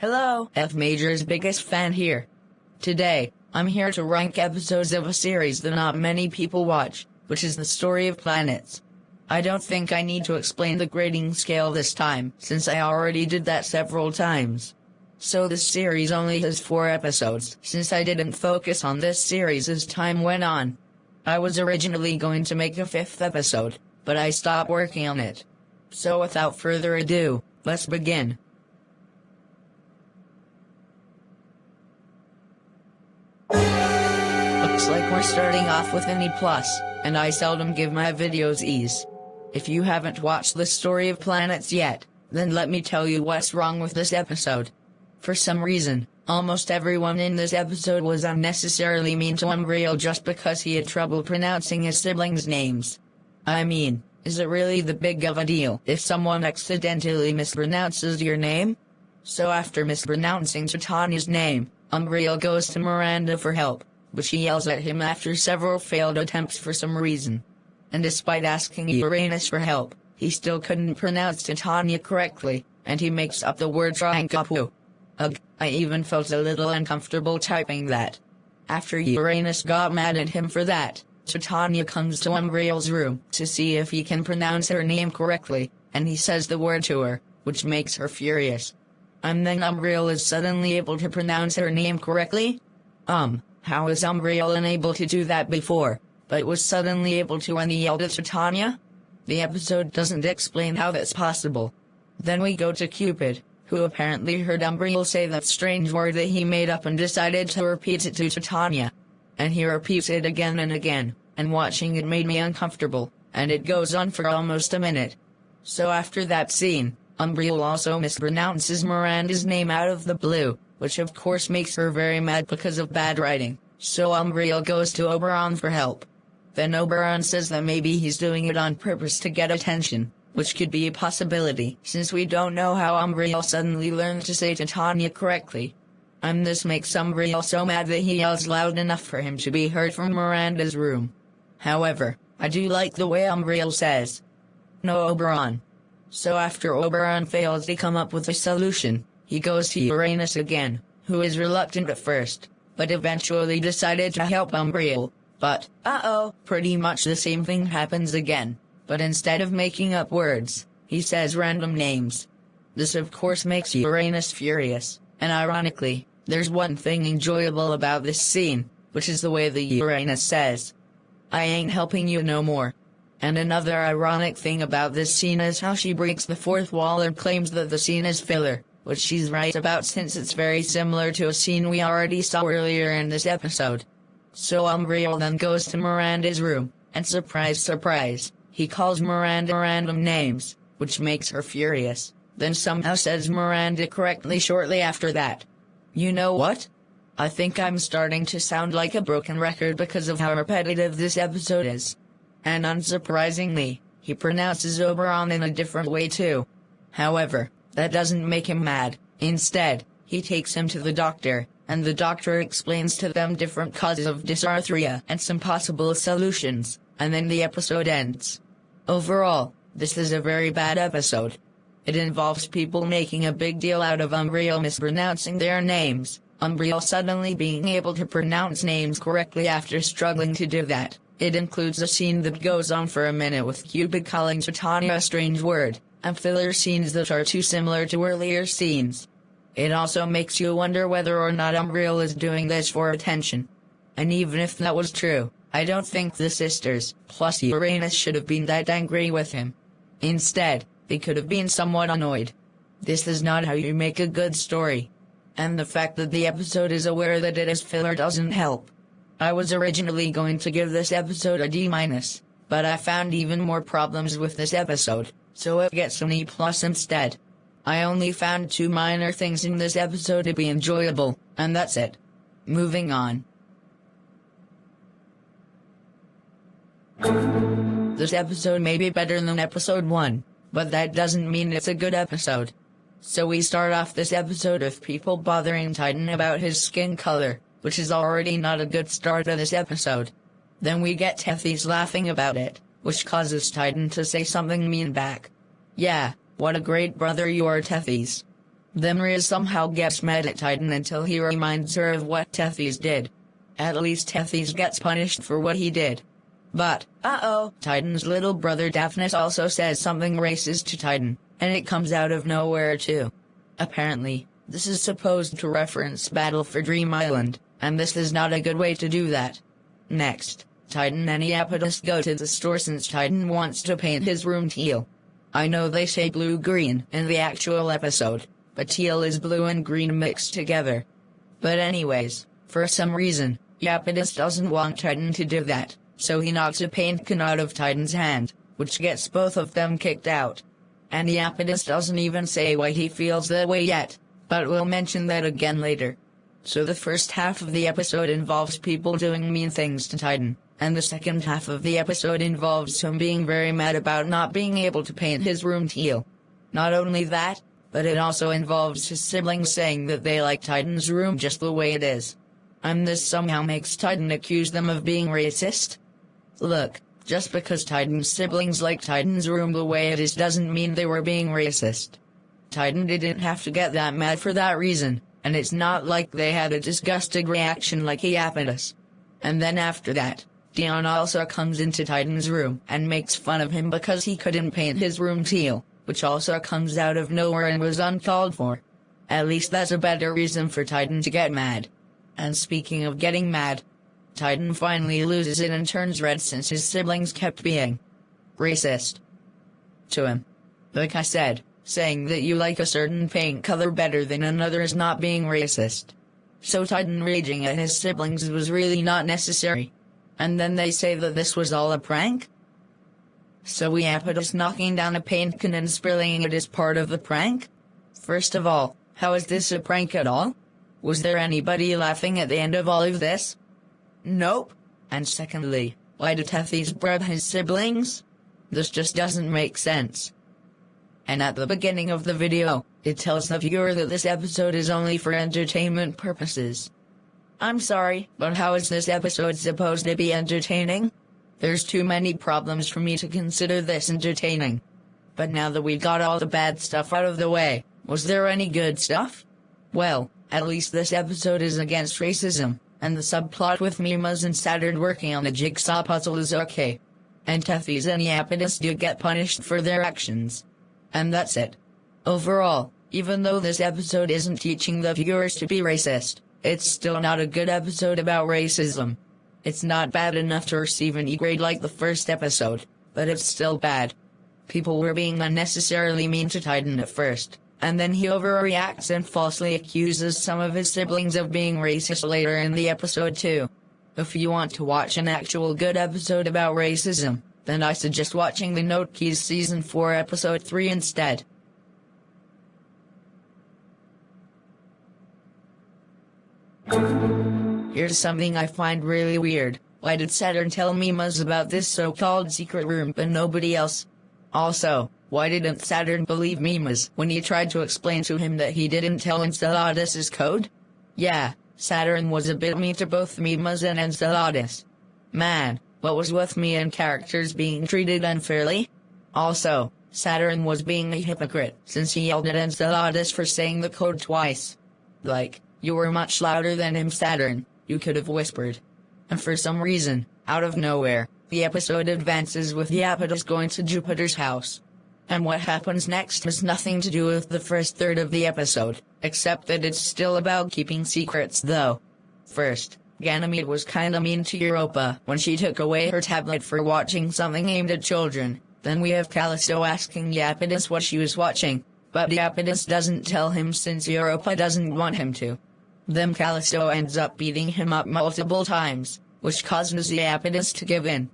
Hello, F Major's biggest fan here. Today, I'm here to rank episodes of a series that not many people watch, which is The Story of Planets. I don't think I need to explain the grading scale this time, since I already did that several times. So this series only has 4 episodes, since I didn't focus on this series as time went on. I was originally going to make a 5th episode, but I stopped working on it. So without further ado, let's begin. Looks like we're starting off with an E+, and I seldom give my videos E's. If you haven't watched The Story of Planets yet, then let me tell you what's wrong with this episode. For some reason, almost everyone in this episode was unnecessarily mean to Umbriel just because he had trouble pronouncing his siblings' names. I mean, is it really that big of a deal if someone accidentally mispronounces your name? So after mispronouncing Titania's name, Umbriel goes to Miranda for help, but she yells at him after several failed attempts for some reason. And despite asking Uranus for help, he still couldn't pronounce Titania correctly, and he makes up the word Trankapu. Ugh, I even felt a little uncomfortable typing that. After Uranus got mad at him for that, Titania comes to Umbriel's room to see if he can pronounce her name correctly, and he says the word to her, which makes her furious. And then Umbriel is suddenly able to pronounce her name correctly? How is Umbriel unable to do that before, but was suddenly able to when he yelled at Titania? The episode doesn't explain how that's possible. Then we go to Cupid, who apparently heard Umbriel say that strange word that he made up and decided to repeat it to Titania. And he repeats it again and again, and watching it made me uncomfortable, and it goes on for almost a minute. So after that scene, Umbriel also mispronounces Miranda's name out of the blue, which of course makes her very mad because of bad writing, so Umbriel goes to Oberon for help. Then Oberon says that maybe he's doing it on purpose to get attention, which could be a possibility, since we don't know how Umbriel suddenly learned to say Titania correctly. And this makes Umbriel so mad that he yells loud enough for him to be heard from Miranda's room. However, I do like the way Umbriel says, "No, Oberon." So after Oberon fails to come up with a solution, he goes to Uranus again, who is reluctant at first, but eventually decided to help Umbriel. But, pretty much the same thing happens again, but instead of making up words, he says random names. This of course makes Uranus furious, and ironically, there's one thing enjoyable about this scene, which is the way the Uranus says, "I ain't helping you no more." And another ironic thing about this scene is how she breaks the 4th wall and claims that the scene is filler, which she's right about since it's very similar to a scene we already saw earlier in this episode. So Umbriel then goes to Miranda's room, and surprise surprise, he calls Miranda random names, which makes her furious, then somehow says Miranda correctly shortly after that. You know what? I think I'm starting to sound like a broken record because of how repetitive this episode is. And unsurprisingly, he pronounces Oberon in a different way too. However, that doesn't make him mad. Instead, he takes him to the doctor, and the doctor explains to them different causes of dysarthria and some possible solutions, and then the episode ends. Overall, this is a very bad episode. It involves people making a big deal out of Umbriel mispronouncing their names, Umbriel suddenly being able to pronounce names correctly after struggling to do that. It includes a scene that goes on for a minute with Cupid calling Titania a strange word, and filler scenes that are too similar to earlier scenes. It also makes you wonder whether or not Umbriel is doing this for attention. And even if that was true, I don't think the sisters, plus Uranus, should have been that angry with him. Instead, they could have been somewhat annoyed. This is not how you make a good story. And the fact that the episode is aware that it is filler doesn't help. I was originally going to give this episode a D-, but I found even more problems with this episode, so it gets an E+ instead. I only found 2 minor things in this episode to be enjoyable, and that's it. Moving on. This episode may be better than episode 1, but that doesn't mean it's a good episode. So we start off this episode with people bothering Titan about his skin color, which is already not a good start to this episode. Then we get Tethys laughing about it, which causes Titan to say something mean back. Yeah, what a great brother you are, Tethys. Then Rhea somehow gets mad at Titan until he reminds her of what Tethys did. At least Tethys gets punished for what he did. But, Titan's little brother Daphnis also says something racist to Titan, and it comes out of nowhere too. Apparently, this is supposed to reference Battle for Dream Island, and this is not a good way to do that. Next, Titan and Iapetus go to the store since Titan wants to paint his room teal. I know they say blue-green in the actual episode, but teal is blue and green mixed together. But anyways, for some reason, Iapetus doesn't want Titan to do that, so he knocks a paint can out of Titan's hand, which gets both of them kicked out. And Iapetus doesn't even say why he feels that way yet, but we'll mention that again later. So the first half of the episode involves people doing mean things to Titan, and the second half of the episode involves him being very mad about not being able to paint his room teal. Not only that, but it also involves his siblings saying that they like Titan's room just the way it is. And this somehow makes Titan accuse them of being racist. Look, just because Titan's siblings like Titan's room the way it is doesn't mean they were being racist. Titan didn't have to get that mad for that reason, and it's not like they had a disgusted reaction like Iapetus. And then after that, Dion also comes into Titan's room and makes fun of him because he couldn't paint his room teal, which also comes out of nowhere and was uncalled for. At least that's a better reason for Titan to get mad. And speaking of getting mad, Titan finally loses it and turns red since his siblings kept being racist to him. Like I said, saying that you like a certain paint color better than another is not being racist. So Titan raging at his siblings was really not necessary. And then they say that this was all a prank? So Iapetus knocking down a paint can and spilling it is part of the prank? First of all, how is this a prank at all? Was there anybody laughing at the end of all of this? Nope. And secondly, why did Tethys bribe his siblings? This just doesn't make sense. And at the beginning of the video, it tells the viewer that this episode is only for entertainment purposes. I'm sorry, but how is this episode supposed to be entertaining? There's too many problems for me to consider this entertaining. But now that we got all the bad stuff out of the way, was there any good stuff? Well, at least this episode is against racism, and the subplot with Mimas and Saturn working on a jigsaw puzzle is okay. And Tethys and Iapetus do get punished for their actions. And that's it. Overall, even though this episode isn't teaching the viewers to be racist, it's still not a good episode about racism. It's not bad enough to receive an E grade like the first episode, but it's still bad. People were being unnecessarily mean to Titan at first, and then he overreacts and falsely accuses some of his siblings of being racist later in the episode too. If you want to watch an actual good episode about racism, then I suggest watching the Note Keys Season 4 Episode 3 instead. Here's something I find really weird. Why did Saturn tell Mimas about this so-called secret room but nobody else? Also, why didn't Saturn believe Mimas when he tried to explain to him that he didn't tell Enceladus' code? Yeah, Saturn was a bit mean to both Mimas and Enceladus. Man, what was with me and characters being treated unfairly? Also, Saturn was being a hypocrite since he yelled at Enceladus for saying the code twice. Like, you were much louder than him, Saturn, you could have whispered. And for some reason, out of nowhere, the episode advances with Iapetus going to Jupiter's house. And what happens next has nothing to do with the first third of the episode, except that it's still about keeping secrets though. First, Ganymede was kinda mean to Europa when she took away her tablet for watching something aimed at children. Then we have Callisto asking Iapetus what she was watching, but Iapetus doesn't tell him since Europa doesn't want him to. Then Callisto ends up beating him up multiple times, which causes Iapetus to give in.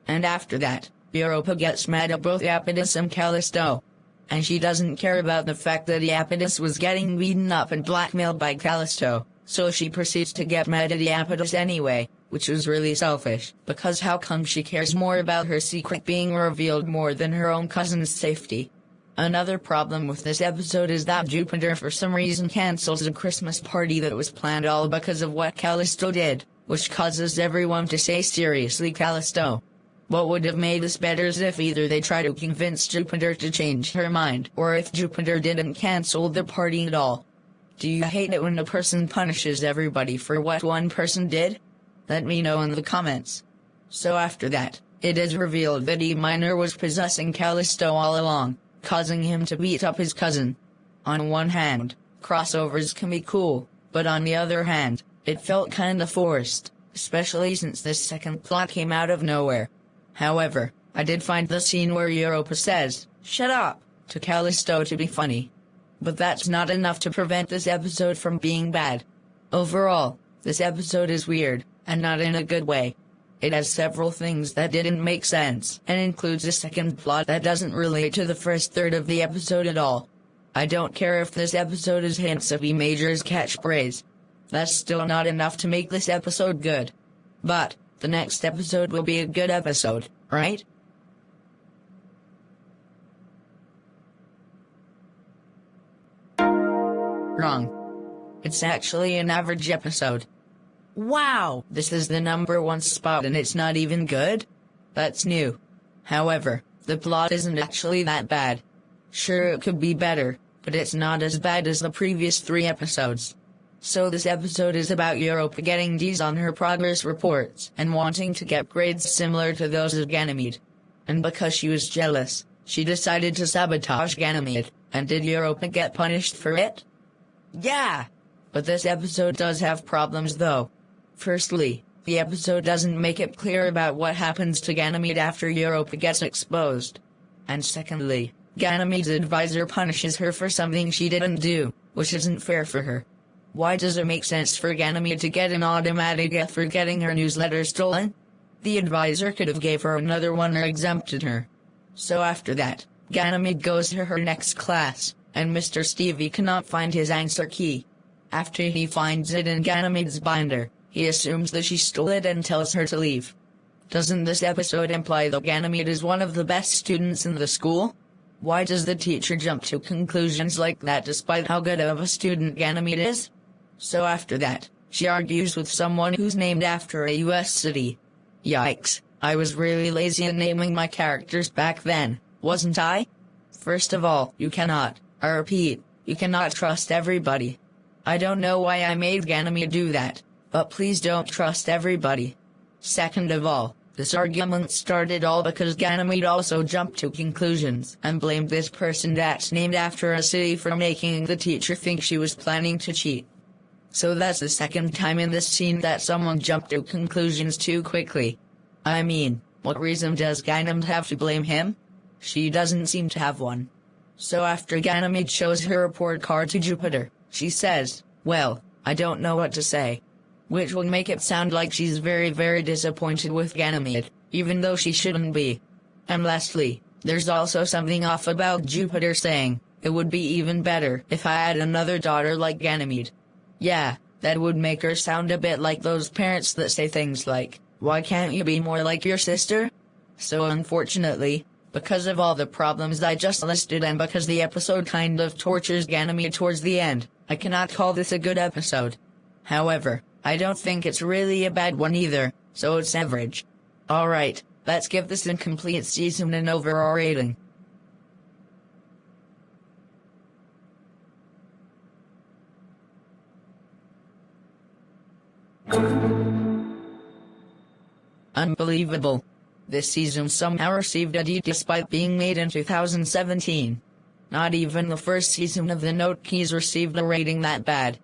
And after that, Europa gets mad at both Iapetus and Callisto. And she doesn't care about the fact that Iapetus was getting beaten up and blackmailed by Callisto, so she proceeds to get mad at Iapetus anyway, which was really selfish, because how come she cares more about her secret being revealed more than her own cousin's safety? Another problem with this episode is that Jupiter for some reason cancels a Christmas party that was planned all because of what Callisto did, which causes everyone to say seriously Callisto. What would have made this better is if either they try to convince Jupiter to change her mind, or if Jupiter didn't cancel the party at all. Do you hate it when a person punishes everybody for what one person did? Let me know in the comments. So after that, it is revealed that E Minor was possessing Callisto all along, causing him to beat up his cousin. On one hand, crossovers can be cool, but on the other hand, it felt kinda forced, especially since this second plot came out of nowhere. However, I did find the scene where Europa says, "Shut up," to Callisto to be funny. But that's not enough to prevent this episode from being bad. Overall, this episode is weird, and not in a good way. It has several things that didn't make sense, and includes a second plot that doesn't relate to the first third of the episode at all. I don't care if this episode is hints of E Major's catchphrase. That's still not enough to make this episode good. But the next episode will be a good episode, right? Wrong. It's actually an average episode. Wow, this is the #1 spot and it's not even good? That's new. However, the plot isn't actually that bad. Sure, it could be better, but it's not as bad as the previous 3 episodes. So this episode is about Europa getting D's on her progress reports and wanting to get grades similar to those of Ganymede. And because she was jealous, she decided to sabotage Ganymede, and did Europa get punished for it? Yeah! But this episode does have problems though. Firstly, the episode doesn't make it clear about what happens to Ganymede after Europa gets exposed. And secondly, Ganymede's advisor punishes her for something she didn't do, which isn't fair for her. Why does it make sense for Ganymede to get an automatic F for getting her newsletter stolen? The advisor could have gave her another one or exempted her. So after that, Ganymede goes to her next class, and Mr. Stevie cannot find his answer key. After he finds it in Ganymede's binder, he assumes that she stole it and tells her to leave. Doesn't this episode imply that Ganymede is one of the best students in the school? Why does the teacher jump to conclusions like that despite how good of a student Ganymede is? So after that, she argues with someone who's named after a US city. Yikes, I was really lazy at naming my characters back then, wasn't I? First of all, I repeat, you cannot trust everybody. I don't know why I made Ganymede do that, but please don't trust everybody. Second of all, this argument started all because Ganymede also jumped to conclusions and blamed this person that's named after a city for making the teacher think she was planning to cheat. So that's the second time in this scene that someone jumped to conclusions too quickly. I mean, what reason does Ganymede have to blame him? She doesn't seem to have one. So after Ganymede shows her report card to Jupiter, she says, "Well, I don't know what to say." Which will make it sound like she's very very disappointed with Ganymede, even though she shouldn't be. And lastly, there's also something off about Jupiter saying, "It would be even better if I had another daughter like Ganymede." Yeah, that would make her sound a bit like those parents that say things like, "Why can't you be more like your sister?" So unfortunately, because of all the problems I just listed and because the episode kind of tortures Ganymede towards the end, I cannot call this a good episode. However, I don't think it's really a bad one either, so it's average. Alright, let's give this incomplete season an overall rating. Unbelievable. This season somehow received a D despite being made in 2017. Not even the first season of the Note Keys received a rating that bad.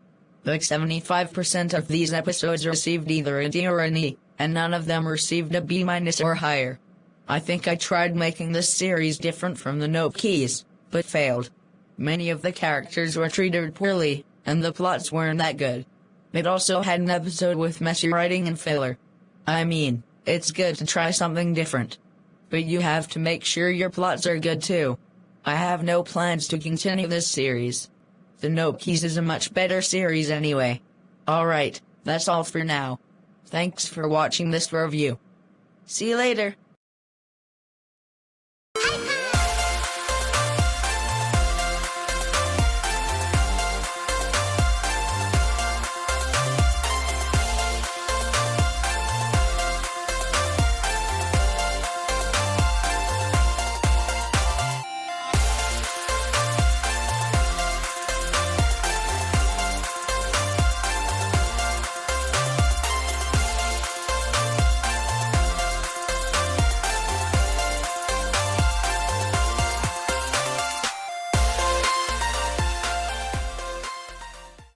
Like 75% of these episodes received either a D or an E, and none of them received a B- or higher. I think I tried making this series different from the Note Keys, but failed. Many of the characters were treated poorly, and the plots weren't that good. It also had an episode with messy writing and filler. I mean, it's good to try something different. But you have to make sure your plots are good too. I have no plans to continue this series. The Note Keys is a much better series anyway. Alright, that's all for now. Thanks for watching this review. See you later.